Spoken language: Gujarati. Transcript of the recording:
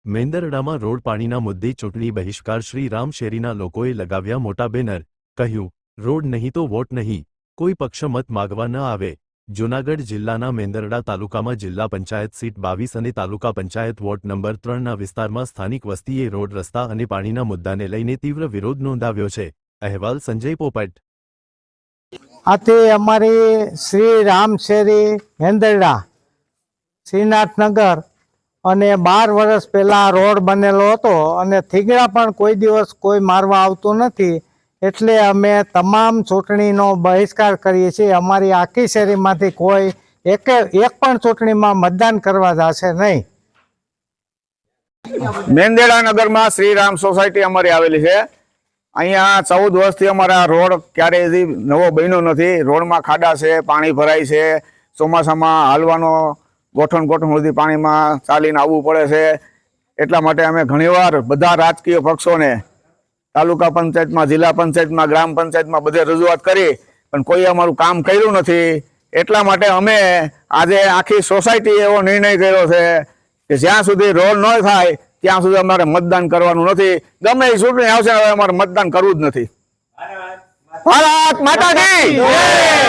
મેંદરડામાં રોડ પાણીના મુદ્દે ચૂંટણી બહિષ્કાર શ્રી રામ શેરીના લોકોએ લગાવ્યા મોટા બેનર. કહ્યું, રોડ નહીં તો વોટ નહીં, કોઈ પક્ષ મત માગવા ન આવે. જૂનાગઢ જિલ્લાના મેંદરડા તાલુકામાં જિલ્લા પંચાયત સીટ 22 અને તાલુકા પંચાયત વોર્ડ નંબર 3ના વિસ્તારમાં સ્થાનિક વસ્તીએ રોડ રસ્તા અને પાણીના મુદ્દાને લઈને તીવ્ર વિરોધ નોંધાવ્યો છે. અહેવાલ સંજય પોપટ. આથી અમારી શ્રી રામ શેરી મેંદરડા શ્રીનાથનગર અને 12 વર્ષ પહેલાં રોડ બનેલો હતો અને થીગડા પણ કોઈ દિવસ કોઈ મારવા આવતું નથી, એટલે અમે તમામ ચૂંટણીનો બહિષ્કાર કરીએ છીએ. અમારી આખી શેરીમાંથી કોઈ એક પણ ચૂંટણીમાં મતદાન કરવા જશે નહીં. મેંદરડા નગરમાં શ્રીરામ સોસાયટી અમારી આવેલી છે. અહીંયા 14 વર્ષથી અમારા રોડ ક્યારેય નવો બન્યો નથી. રોડમાં ખાડા છે, પાણી ભરાય છે, ચોમાસામાં હાલવાનો ગોઠણ સુધી પાણીમાં ચાલીને આવવું પડે છે. એટલા માટે અમે ઘણીવાર બધા રાજકીય પક્ષોને તાલુકા પંચાયતમાં, જિલ્લા પંચાયતમાં, ગ્રામ પંચાયતમાં બધે રજૂઆત કરી, પણ કોઈ અમારું કામ કર્યું નથી. એટલા માટે અમે આજે આખી સોસાયટી એવો નિર્ણય કર્યો છે કે જ્યાં સુધી રોડ ન થાય ત્યાં સુધી અમારે મતદાન કરવાનું નથી. ગમે એ ચૂંટણી આવશે, હવે અમારે મતદાન કરવું જ નથી. ભારત માતા કી જય!